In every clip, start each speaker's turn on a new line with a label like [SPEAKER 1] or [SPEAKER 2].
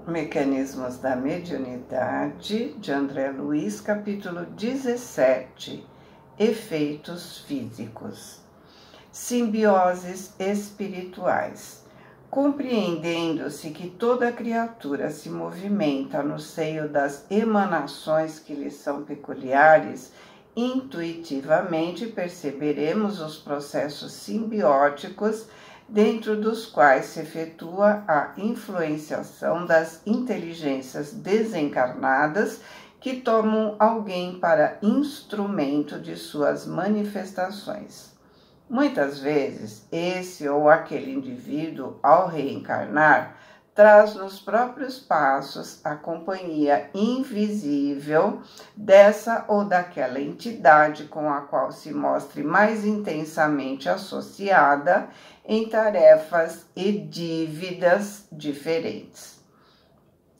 [SPEAKER 1] Mecanismos da Mediunidade, de André Luiz, capítulo 17, Efeitos Físicos. Simbioses espirituais. Compreendendo-se que toda criatura se movimenta no seio das emanações que lhe são peculiares, intuitivamente perceberemos os processos simbióticos dentro dos quais se efetua a influenciação das inteligências desencarnadas que tomam alguém para instrumento de suas manifestações. Muitas vezes, esse ou aquele indivíduo, ao reencarnar, traz nos próprios passos a companhia invisível dessa ou daquela entidade com a qual se mostre mais intensamente associada em tarefas e dívidas diferentes.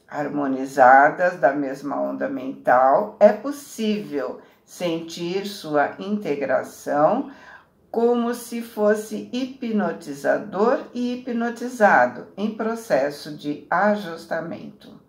[SPEAKER 1] Harmonizadas da mesma onda mental, é possível sentir sua integração como se fosse hipnotizador e hipnotizado em processo de ajustamento.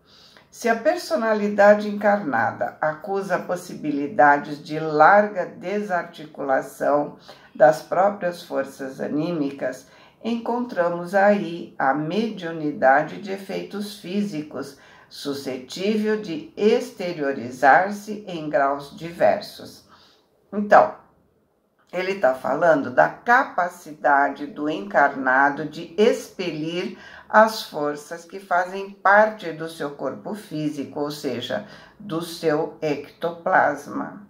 [SPEAKER 1] Se a personalidade encarnada acusa possibilidades de larga desarticulação das próprias forças anímicas, encontramos aí a mediunidade de efeitos físicos, suscetível de exteriorizar-se em graus diversos. Então, ele está falando da capacidade do encarnado de expelir as forças que fazem parte do seu corpo físico, ou seja, do seu ectoplasma.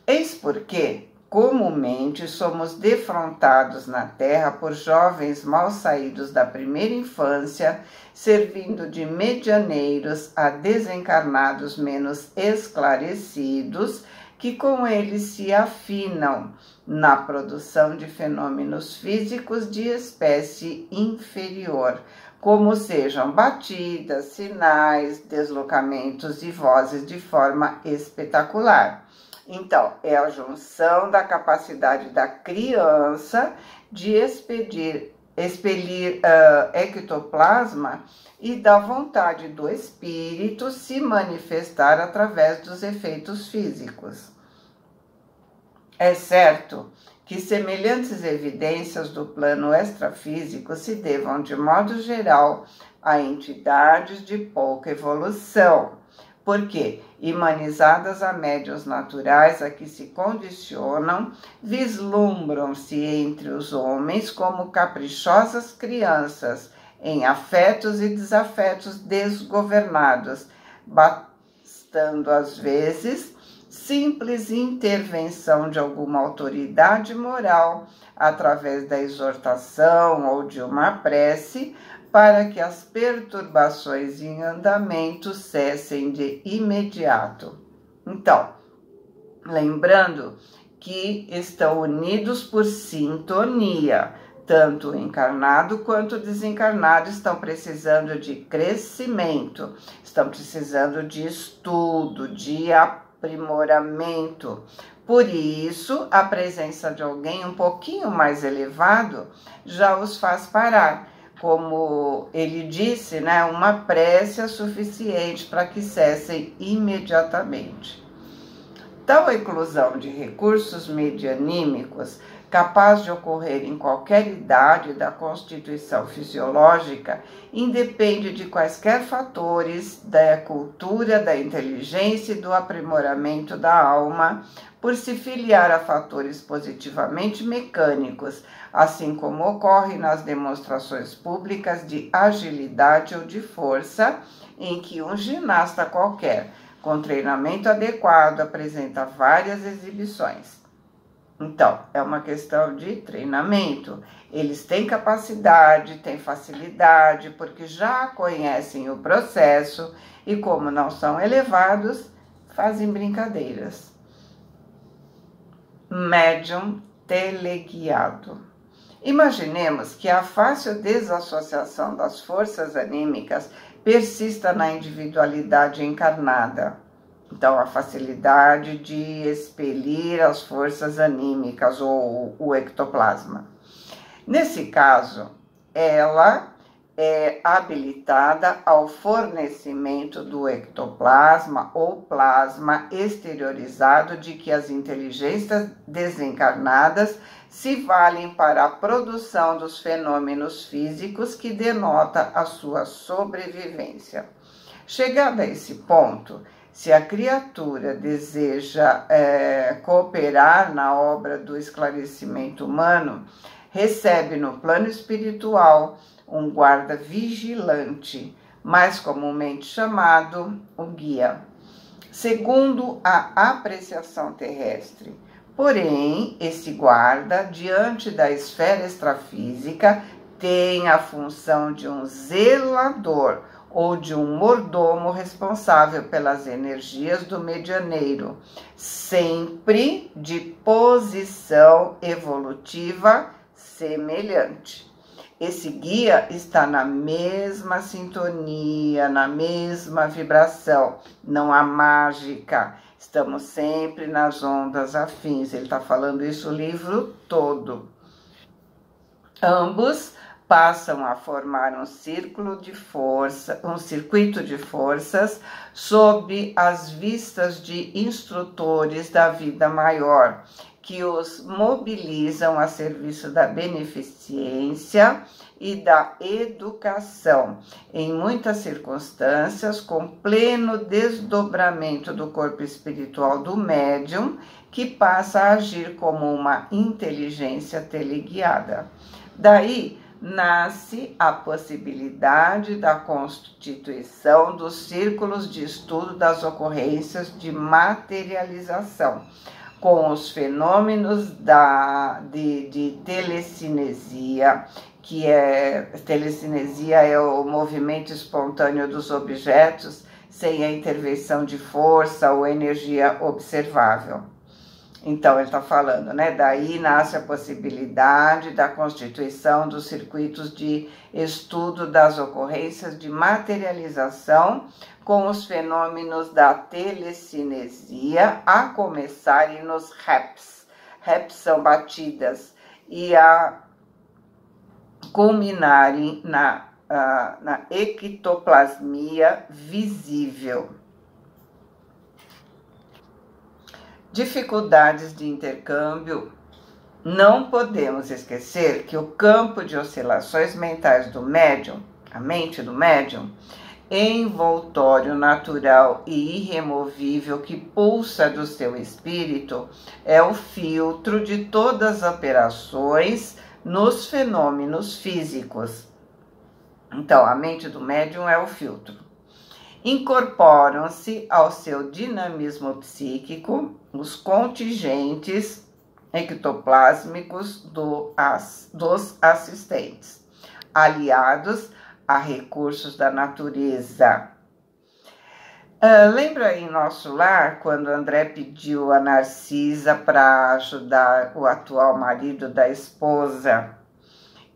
[SPEAKER 1] Eis porque, comumente, somos defrontados na Terra por jovens mal saídos da primeira infância, servindo de medianeiros a desencarnados menos esclarecidos, que com eles se afinam na produção de fenômenos físicos de espécie inferior, como sejam batidas, sinais, deslocamentos e vozes de forma espetacular. Então, é a junção da capacidade da criança de expelir ectoplasma e da vontade do espírito se manifestar através dos efeitos físicos. É certo que semelhantes evidências do plano extrafísico se devam, de modo geral, a entidades de pouca evolução, porque, imanizadas a médiuns naturais a que se condicionam, vislumbram-se entre os homens como caprichosas crianças, em afetos e desafetos desgovernados, bastando às vezes simples intervenção de alguma autoridade moral, através da exortação ou de uma prece, para que as perturbações em andamento cessem de imediato. Então, lembrando que estão unidos por sintonia, tanto o encarnado quanto o desencarnado estão precisando de crescimento, estão precisando de estudo, de aprimoramento. Por isso, a presença de alguém um pouquinho mais elevado já os faz parar. Como ele disse, uma prece é suficiente para que cessem imediatamente. Tal eclosão de recursos medianímicos, capaz de ocorrer em qualquer idade da constituição fisiológica, independe de quaisquer fatores da cultura, da inteligência e do aprimoramento da alma, por se filiar a fatores positivamente mecânicos, assim como ocorre nas demonstrações públicas de agilidade ou de força, em que um ginasta qualquer, com treinamento adequado, apresenta várias exibições. Então, é uma questão de treinamento. Eles têm capacidade, têm facilidade, porque já conhecem o processo e, como não são elevados, fazem brincadeiras. Médium teleguiado. Imaginemos que a fácil desassociação das forças anímicas persista na individualidade encarnada. Então, a facilidade de expelir as forças anímicas ou o ectoplasma. Nesse caso, ela é habilitada ao fornecimento do ectoplasma ou plasma exteriorizado de que as inteligências desencarnadas se valem para a produção dos fenômenos físicos que denota a sua sobrevivência. Chegada a esse ponto, se a criatura deseja cooperar na obra do esclarecimento humano, recebe no plano espiritual um guarda vigilante, mais comumente chamado o guia, segundo a apreciação terrestre. Porém, esse guarda, diante da esfera extrafísica, tem a função de um zelador ou de um mordomo responsável pelas energias do medianeiro, sempre de posição evolutiva semelhante. Esse guia está na mesma sintonia, na mesma vibração, não há mágica, estamos sempre nas ondas afins. Ele está falando isso o livro todo. Ambos passam a formar um círculo de força, um circuito de forças sob as vistas de instrutores da vida maior, que os mobilizam a serviço da beneficência e da educação, em muitas circunstâncias com pleno desdobramento do corpo espiritual do médium, que passa a agir como uma inteligência teleguiada. Daí nasce a possibilidade da constituição dos círculos de estudo das ocorrências de materialização, com os fenômenos de telecinesia, telecinesia é o movimento espontâneo dos objetos sem a intervenção de força ou energia observável. Então, ele está falando, né? Daí nasce a possibilidade da constituição dos circuitos de estudo das ocorrências de materialização com os fenômenos da telecinesia, a começarem nos REPs. REPs são batidas, e a culminarem na ectoplasmia visível. Dificuldades de intercâmbio. Não podemos esquecer que o campo de oscilações mentais do médium, a mente do médium, envoltório natural e irremovível que pulsa do seu espírito, é o filtro de todas as operações nos fenômenos físicos. Então, a mente do médium é o filtro. Incorporam-se ao seu dinamismo psíquico os contingentes ectoplásmicos dos assistentes, aliados a recursos da natureza. Lembra em Nosso Lar, quando André pediu a Narcisa para ajudar o atual marido da esposa,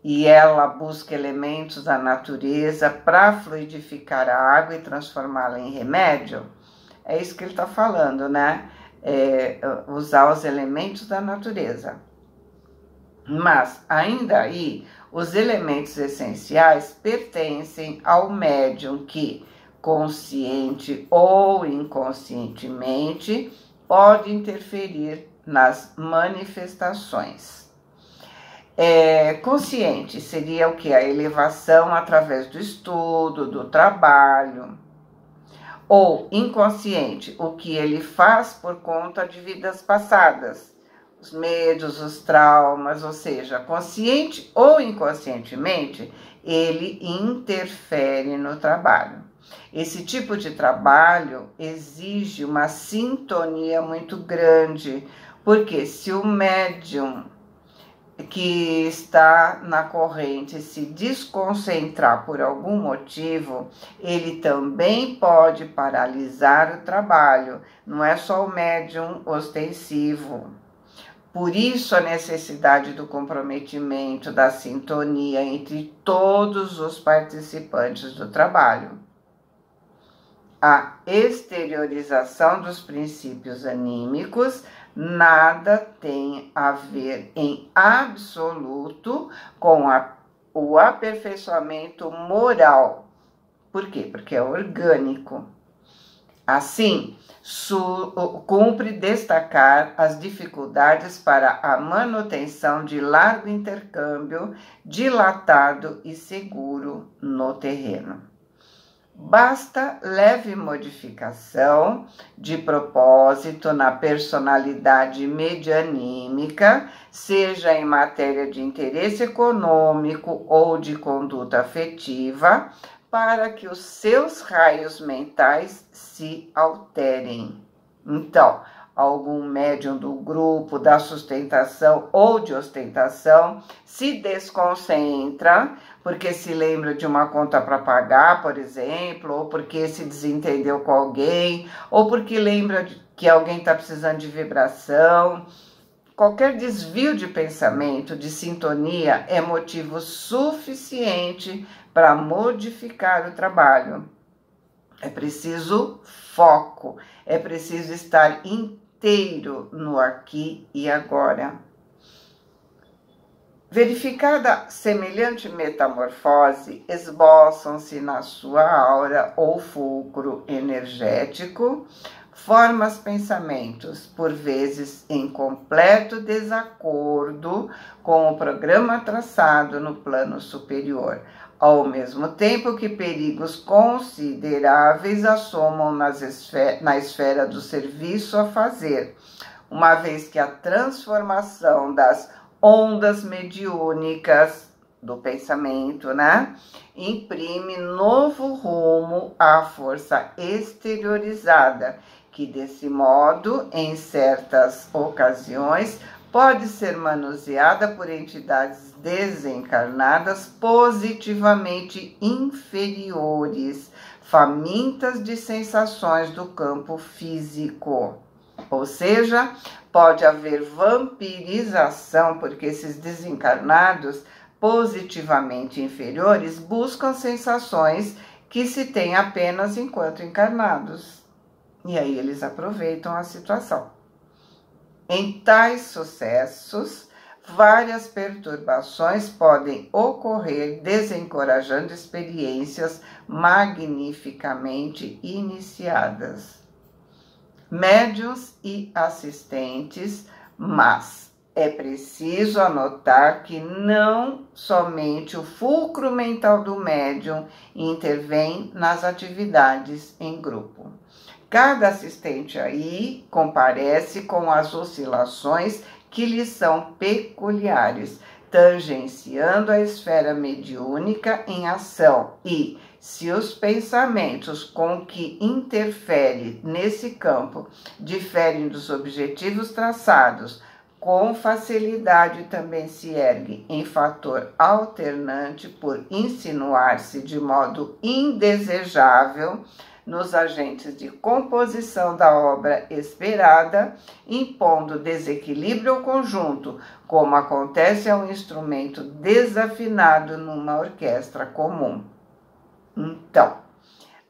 [SPEAKER 1] e ela busca elementos da natureza para fluidificar a água e transformá-la em remédio? É isso que ele está falando, né? Usar os elementos da natureza. Mas, ainda aí, os elementos essenciais pertencem ao médium que, consciente ou inconscientemente, pode interferir nas manifestações. Consciente seria o que? A elevação através do estudo, do trabalho. Ou inconsciente, o que ele faz por conta de vidas passadas, os medos, os traumas, ou seja, consciente ou inconscientemente, ele interfere no trabalho. Esse tipo de trabalho exige uma sintonia muito grande, porque se o médium que está na corrente se desconcentrar por algum motivo, ele também pode paralisar o trabalho. Não é só o médium ostensivo. Por isso a necessidade do comprometimento, da sintonia entre todos os participantes do trabalho. A exteriorização dos princípios anímicos nada tem a ver em absoluto com a o aperfeiçoamento moral. Por quê? Porque é orgânico. Assim, cumpre destacar as dificuldades para a manutenção de largo intercâmbio, dilatado e seguro no terreno. Basta leve modificação de propósito na personalidade medianímica, seja em matéria de interesse econômico ou de conduta afetiva, para que os seus raios mentais se alterem. Então, algum médium do grupo da sustentação ou de ostentação se desconcentra porque se lembra de uma conta para pagar, por exemplo, ou porque se desentendeu com alguém, ou porque lembra que alguém está precisando de vibração. Qualquer desvio de pensamento, de sintonia, é motivo suficiente para modificar o trabalho. É preciso foco, é preciso estar inteiro no aqui e agora. Verificada semelhante metamorfose, esboçam-se na sua aura ou fulcro energético formas, pensamentos, por vezes em completo desacordo com o programa traçado no plano superior, ao mesmo tempo que perigos consideráveis assomam na esfera do serviço a fazer, uma vez que a transformação das ondas mediúnicas do pensamento, imprime novo rumo à força exteriorizada, que desse modo, em certas ocasiões, pode ser manuseada por entidades desencarnadas positivamente inferiores, famintas de sensações do campo físico. Ou seja, pode haver vampirização, porque esses desencarnados positivamente inferiores buscam sensações que se têm apenas enquanto encarnados. E aí eles aproveitam a situação. Em tais sucessos, várias perturbações podem ocorrer, desencorajando experiências magnificamente iniciadas. Médiuns e assistentes, mas é preciso anotar que não somente o fulcro mental do médium intervém nas atividades em grupo. Cada assistente aí comparece com as oscilações que lhe são peculiares, tangenciando a esfera mediúnica em ação e, se os pensamentos com que interfere nesse campo diferem dos objetivos traçados, com facilidade também se ergue em fator alternante por insinuar-se de modo indesejável nos agentes de composição da obra esperada, impondo desequilíbrio ao conjunto, como acontece ao instrumento desafinado numa orquestra comum. Então,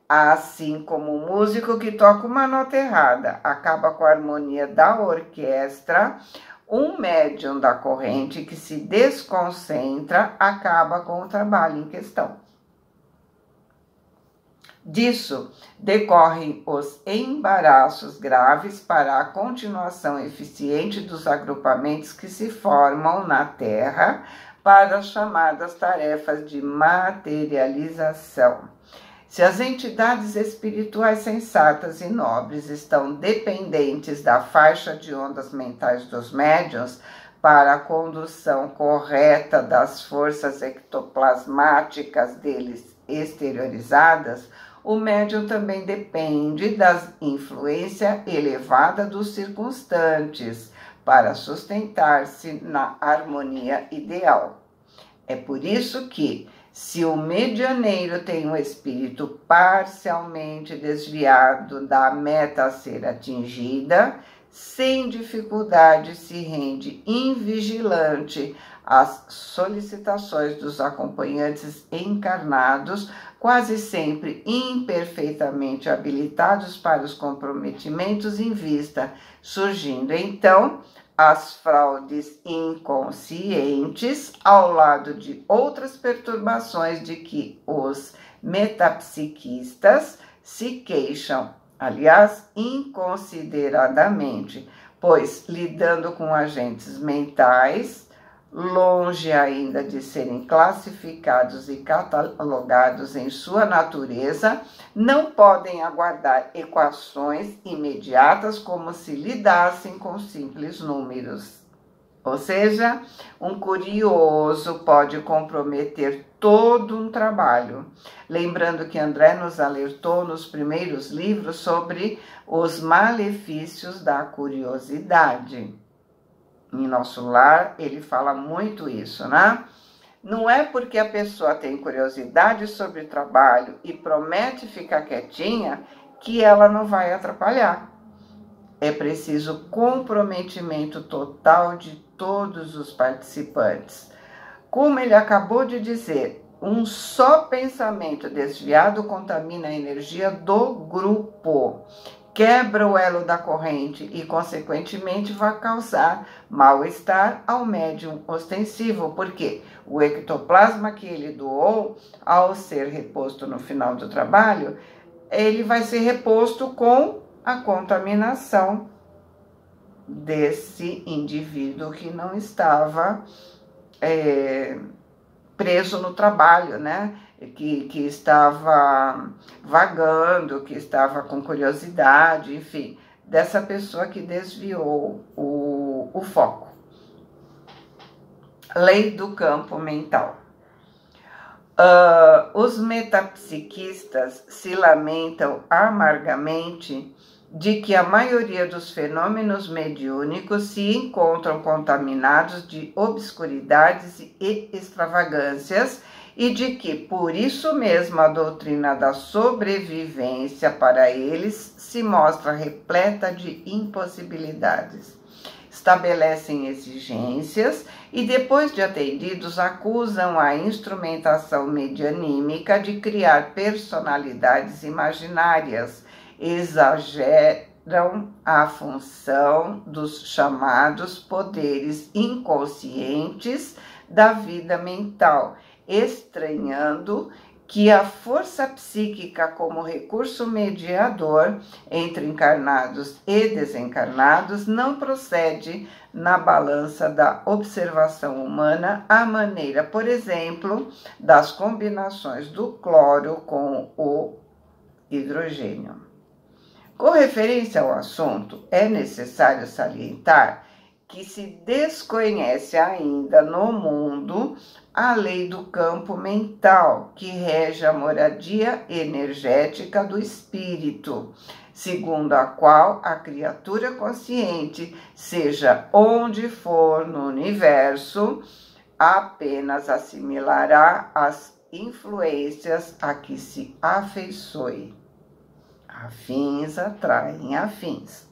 [SPEAKER 1] assim como o músico que toca uma nota errada acaba com a harmonia da orquestra, um médium da corrente que se desconcentra acaba com o trabalho em questão. Disso decorrem os embaraços graves para a continuação eficiente dos agrupamentos que se formam na Terra para as chamadas tarefas de materialização. Se as entidades espirituais sensatas e nobres estão dependentes da faixa de ondas mentais dos médiuns para a condução correta das forças ectoplasmáticas deles exteriorizadas, o médium também depende da influência elevada dos circunstantes para sustentar-se na harmonia ideal. É por isso que, se o medianeiro tem um espírito parcialmente desviado da meta a ser atingida, sem dificuldade se rende invigilante às solicitações dos acompanhantes encarnados, quase sempre imperfeitamente habilitados para os comprometimentos em vista, surgindo então as fraudes inconscientes, ao lado de outras perturbações de que os metapsiquistas se queixam, aliás, inconsideradamente, pois lidando com agentes mentais, longe ainda de serem classificados e catalogados em sua natureza, não podem aguardar equações imediatas como se lidassem com simples números. Ou seja, um curioso pode comprometer todo um trabalho. Lembrando que André nos alertou nos primeiros livros sobre os malefícios da curiosidade. Em Nosso Lar, ele fala muito isso, né? Não é porque a pessoa tem curiosidade sobre o trabalho e promete ficar quietinha que ela não vai atrapalhar. É preciso comprometimento total de todos os participantes. Como ele acabou de dizer, um só pensamento desviado contamina a energia do grupo, quebra o elo da corrente e, consequentemente, vai causar mal-estar ao médium ostensivo, porque o ectoplasma que ele doou, ao ser reposto no final do trabalho, ele vai ser reposto com a contaminação desse indivíduo que não estava preso no trabalho, né? Que estava vagando, que estava com curiosidade, enfim, dessa pessoa que desviou o foco. Lei do campo mental. Os metapsiquistas se lamentam amargamente de que a maioria dos fenômenos mediúnicos se encontram contaminados de obscuridades e extravagâncias e de que, por isso mesmo, a doutrina da sobrevivência para eles se mostra repleta de impossibilidades. Estabelecem exigências e, depois de atendidos, acusam a instrumentação medianímica de criar personalidades imaginárias, exageram a função dos chamados poderes inconscientes da vida mental, estranhando que a força psíquica como recurso mediador entre encarnados e desencarnados não procede na balança da observação humana à maneira, por exemplo, das combinações do cloro com o hidrogênio. Com referência ao assunto, é necessário salientar que se desconhece ainda no mundo a lei do campo mental, que rege a moradia energética do espírito, segundo a qual a criatura consciente, seja onde for no universo, apenas assimilará as influências a que se afeiçoe. Afins atraem afins.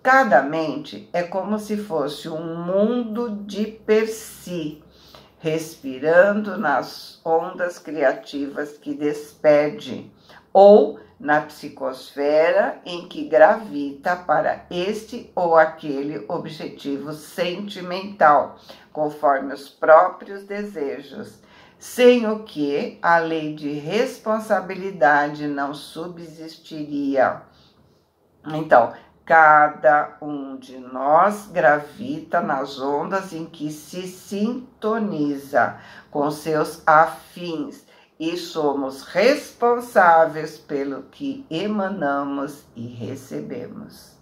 [SPEAKER 1] Cada mente é como se fosse um mundo de per si, respirando nas ondas criativas que despede, ou na psicosfera em que gravita para este ou aquele objetivo sentimental, conforme os próprios desejos, sem o que a lei de responsabilidade não subsistiria. Então, cada um de nós gravita nas ondas em que se sintoniza com seus afins e somos responsáveis pelo que emanamos e recebemos.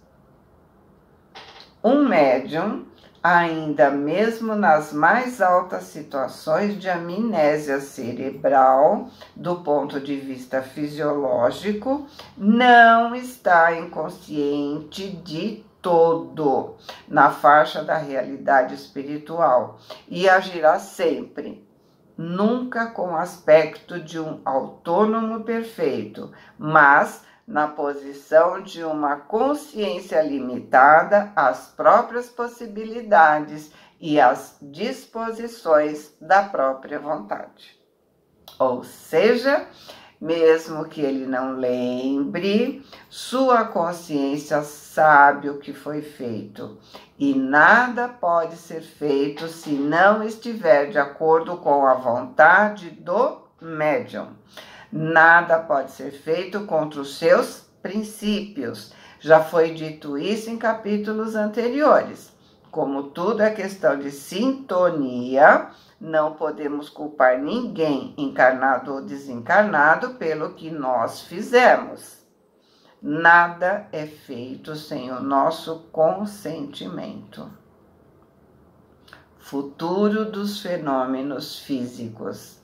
[SPEAKER 1] Um médium, ainda mesmo nas mais altas situações de amnésia cerebral, do ponto de vista fisiológico, não está inconsciente de todo na faixa da realidade espiritual e agirá sempre, nunca com aspecto de um autônomo perfeito, mas na posição de uma consciência limitada às próprias possibilidades e às disposições da própria vontade. Ou seja, Mesmo que ele não lembre, sua consciência sabe o que foi feito. E nada pode ser feito se não estiver de acordo com a vontade do médium. Nada pode ser feito contra os seus princípios. Já foi dito isso em capítulos anteriores. Como tudo é questão de sintonia, não podemos culpar ninguém, encarnado ou desencarnado, pelo que nós fizemos. Nada é feito sem o nosso consentimento. Futuro dos fenômenos físicos.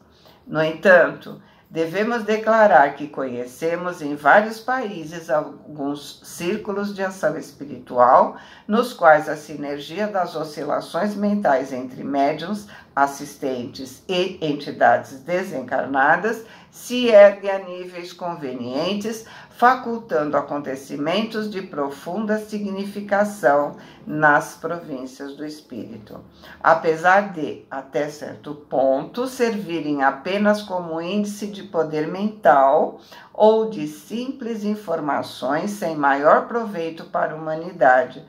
[SPEAKER 1] No entanto, devemos declarar que conhecemos em vários países alguns círculos de ação espiritual, nos quais a sinergia das oscilações mentais entre médiuns, assistentes e entidades desencarnadas se ergue a níveis convenientes, facultando acontecimentos de profunda significação nas províncias do espírito. Apesar de, até certo ponto, servirem apenas como índice de poder mental ou de simples informações sem maior proveito para a humanidade,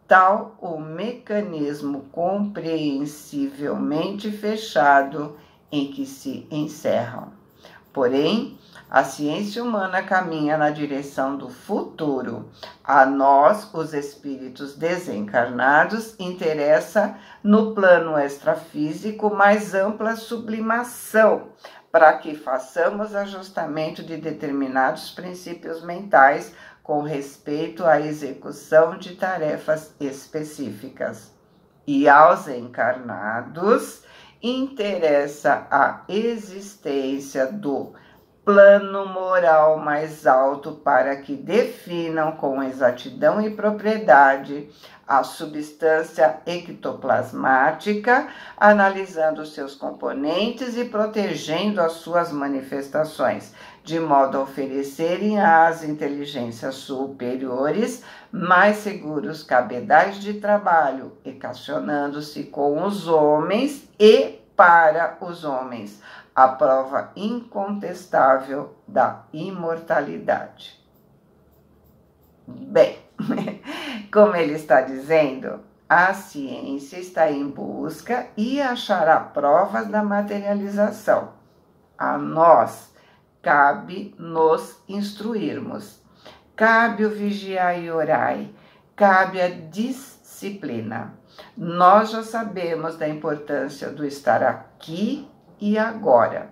[SPEAKER 1] tal o mecanismo compreensivelmente fechado em que se encerram. Porém, a ciência humana caminha na direção do futuro. A nós, os espíritos desencarnados, interessa, no plano extrafísico, mais ampla sublimação, para que façamos ajustamento de determinados princípios mentais com respeito à execução de tarefas específicas. E aos encarnados, interessa a existência do plano moral mais alto para que definam com exatidão e propriedade a substância ectoplasmática, analisando seus componentes e protegendo as suas manifestações, de modo a oferecerem às inteligências superiores mais seguros cabedais de trabalho, equacionando-se com os homens e para os homens, a prova incontestável da imortalidade. Bem, como ele está dizendo, a ciência está em busca e achará provas da materialização. A nós cabe nos instruirmos, cabe o vigiar e orai, cabe a disciplina. Nós já sabemos da importância do estar aqui e agora.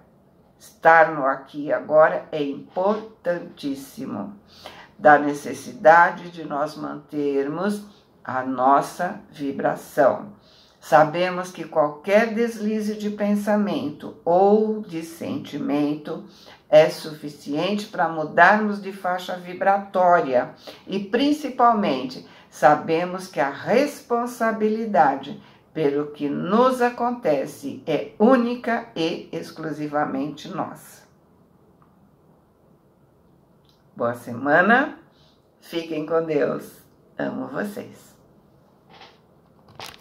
[SPEAKER 1] Estar no aqui e agora é importantíssimo. Da necessidade de nós mantermos a nossa vibração. Sabemos que qualquer deslize de pensamento ou de sentimento é suficiente para mudarmos de faixa vibratória e, principalmente, sabemos que a responsabilidade pelo que nos acontece é única e exclusivamente nossa. Boa semana, fiquem com Deus, amo vocês.